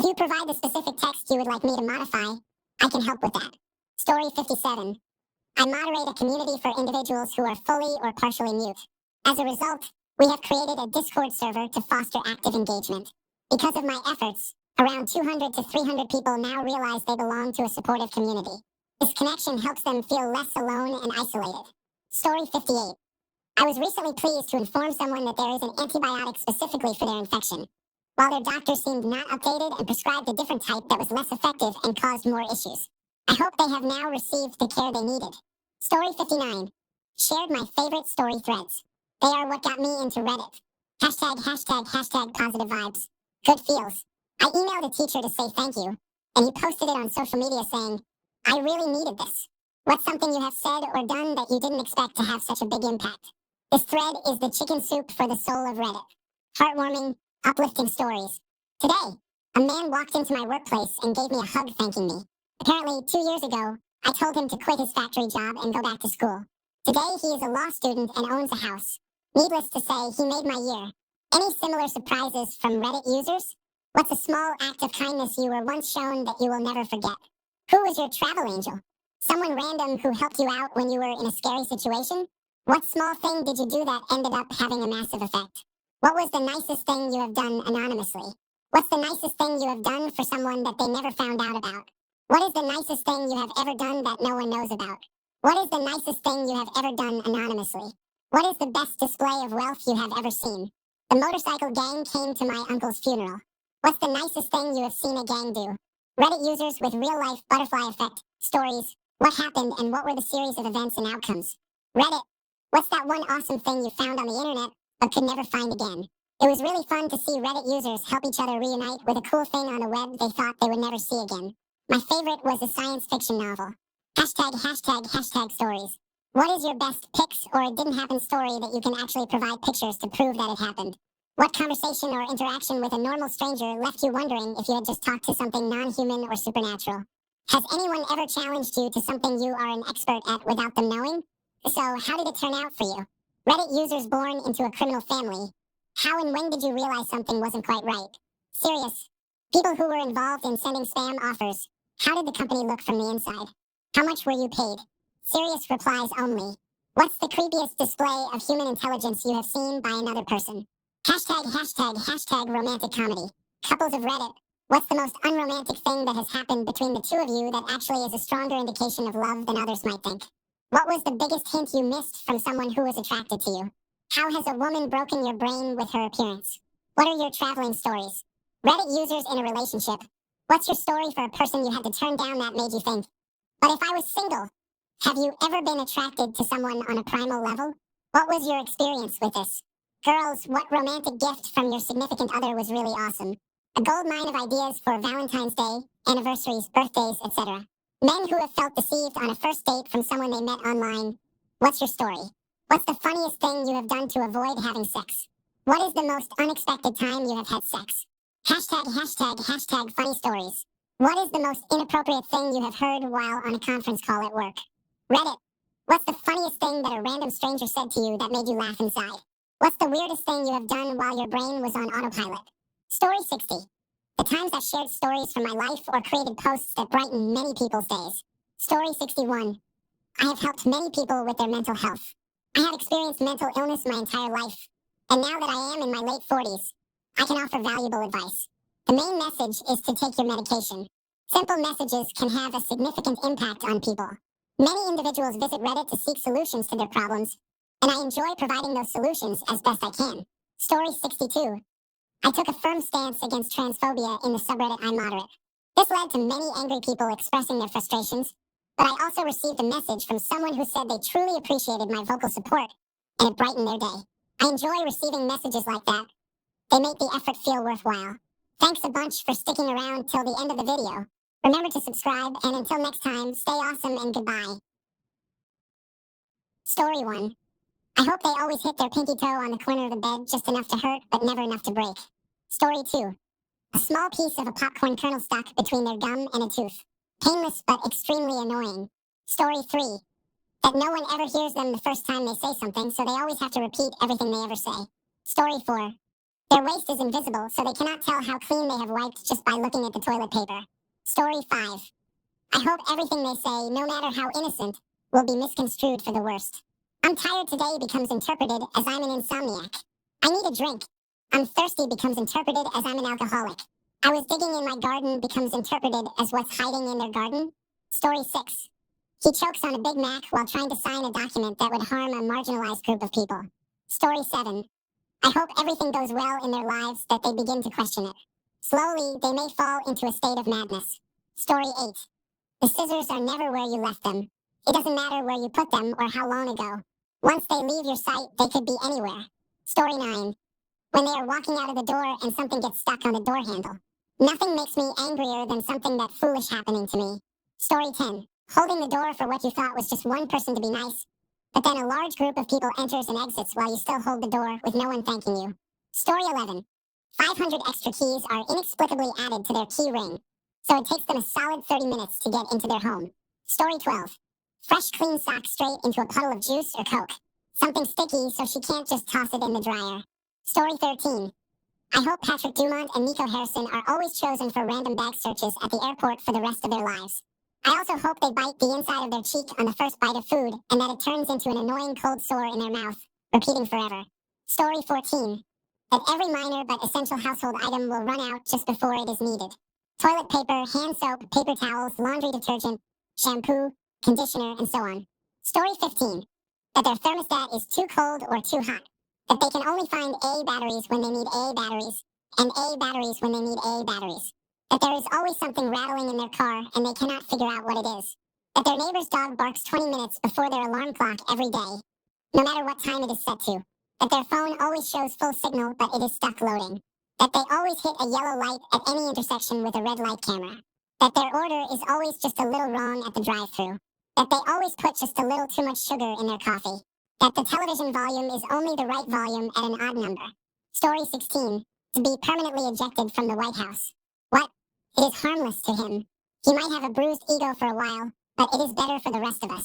If you provide the specific text you would like me to modify, I can help with that. Story 57. I moderate a community for individuals who are fully or partially mute. As a result, we have created a Discord server to foster active engagement. Because of my efforts, around 200 to 300 people now realize they belong to a supportive community. This connection helps them feel less alone and isolated. Story 58. I was recently pleased to inform someone that there is an antibiotic specifically for their infection. While their doctor seemed not updated and prescribed a different type that was less effective and caused more issues. I hope they have now received the care they needed. Story 59. Shared my favorite story threads. They are what got me into Reddit. Hashtag positive vibes. Good feels. I emailed a teacher to say thank you, and he posted it on social media saying, I really needed this. What's something you have said or done that you didn't expect to have such a big impact? This thread is the chicken soup for the soul of Reddit. Heartwarming, uplifting stories. Today, a man walked into my workplace and gave me a hug thanking me. Apparently, 2 years ago, I told him to quit his factory job and go back to school. Today, he is a law student and owns a house. Needless to say, he made my year. Any similar surprises from Reddit users? What's a small act of kindness you were once shown that you will never forget? Who was your travel angel? Someone random who helped you out when you were in a scary situation? What small thing did you do that ended up having a massive effect? What was the nicest thing you have done anonymously? What's the nicest thing you have done for someone that they never found out about? What is the nicest thing you have ever done that no one knows about? What is the nicest thing you have ever done anonymously? What is the best display of wealth you have ever seen? The motorcycle gang came to my uncle's funeral. What's the nicest thing you have seen a gang do? Reddit users with real-life butterfly effect stories. What happened and what were the series of events and outcomes? Reddit. What's that one awesome thing you found on the internet but could never find again? It was really fun to see Reddit users help each other reunite with a cool thing on the web they thought they would never see again. My favorite was a science fiction novel. Hashtag stories. What is your best pics or it didn't happen story that you can actually provide pictures to prove that it happened? What conversation or interaction with a normal stranger left you wondering if you had just talked to something non-human or supernatural? Has anyone ever challenged you to something you are an expert at without them knowing? So, how did it turn out for you? Reddit users born into a criminal family. How and when did you realize something wasn't quite right? Serious. People who were involved in sending spam offers. How did the company look from the inside? How much were you paid? Serious replies only. What's the creepiest display of human intelligence you have seen by another person? Hashtag romantic comedy. Couples of Reddit. What's the most unromantic thing that has happened between the two of you that actually is a stronger indication of love than others might think? What was the biggest hint you missed from someone who was attracted to you? How has a woman broken your brain with her appearance? What are your traveling stories? Reddit users in a relationship. What's your story for a person you had to turn down that made you think? But if I was single, have you ever been attracted to someone on a primal level? What was your experience with this? Girls, what romantic gift from your significant other was really awesome? A gold mine of ideas for Valentine's Day, anniversaries, birthdays, etc. Men who have felt deceived on a first date from someone they met online. What's your story? What's the funniest thing you have done to avoid having sex? What is the most unexpected time you have had sex? Hashtag funny stories. What is the most inappropriate thing you have heard while on a conference call at work? Reddit. What's the funniest thing that a random stranger said to you that made you laugh inside? What's the weirdest thing you have done while your brain was on autopilot? Story 60. The times I've shared stories from my life or created posts that brighten many people's days. Story 61. I have helped many people with their mental health. I have experienced mental illness my entire life. And now that I am in my late 40s, I can offer valuable advice. The main message is to take your medication. Simple messages can have a significant impact on people. Many individuals visit Reddit to seek solutions to their problems, and I enjoy providing those solutions as best I can. Story 62. I took a firm stance against transphobia in the subreddit I moderate. This led to many angry people expressing their frustrations, but I also received a message from someone who said they truly appreciated my vocal support, and it brightened their day. I enjoy receiving messages like that. They make the effort feel worthwhile. Thanks a bunch for sticking around till the end of the video. Remember to subscribe, and until next time, stay awesome and goodbye. Story 1. I hope they always hit their pinky toe on the corner of the bed just enough to hurt, but never enough to break. Story 2. A small piece of a popcorn kernel stuck between their gum and a tooth. Painless but extremely annoying. Story 3. That no one ever hears them the first time they say something, so they always have to repeat everything they ever say. Story 4. Their waste is invisible, so they cannot tell how clean they have wiped just by looking at the toilet paper. Story 5. I hope everything they say, no matter how innocent, will be misconstrued for the worst. I'm tired today becomes interpreted as I'm an insomniac. I need a drink. I'm thirsty becomes interpreted as I'm an alcoholic. I was digging in my garden becomes interpreted as what's hiding in their garden. Story 6. He chokes on a Big Mac while trying to sign a document that would harm a marginalized group of people. Story 7. I hope everything goes well in their lives that they begin to question it. Slowly, they may fall into a state of madness. Story 8. The scissors are never where you left them. It doesn't matter where you put them or how long ago. Once they leave your sight, they could be anywhere. Story 9. When they are walking out of the door and something gets stuck on the door handle. Nothing makes me angrier than something that foolish happening to me. Story 10. Holding the door for what you thought was just one person to be nice, but then a large group of people enters and exits while you still hold the door with no one thanking you. Story 11. 500 extra keys are inexplicably added to their key ring, so it takes them a solid 30 minutes to get into their home. Story 12. Fresh clean socks straight into a puddle of juice or Coke. Something sticky so she can't just toss it in the dryer. Story 13. I hope Patrick Dumont and Nico Harrison are always chosen for random bag searches at the airport for the rest of their lives. I also hope they bite the inside of their cheek on the first bite of food and that it turns into an annoying cold sore in their mouth, repeating forever. Story 14. That every minor but essential household item will run out just before it is needed. Toilet paper, hand soap, paper towels, laundry detergent, shampoo, conditioner, and so on. Story 15. That their thermostat is too cold or too hot. That they can only find A batteries when they need A batteries, and A batteries when they need A batteries. That there is always something rattling in their car and they cannot figure out what it is. That their neighbor's dog barks 20 minutes before their alarm clock every day, no matter what time it is set to. That their phone always shows full signal but it is stuck loading. That they always hit a yellow light at any intersection with a red light camera. That their order is always just a little wrong at the drive-thru. That they always put just a little too much sugar in their coffee. That the television volume is only the right volume at an odd number. Story 16. To be permanently ejected from the White House. What? It is harmless to him. He might have a bruised ego for a while, but it is better for the rest of us.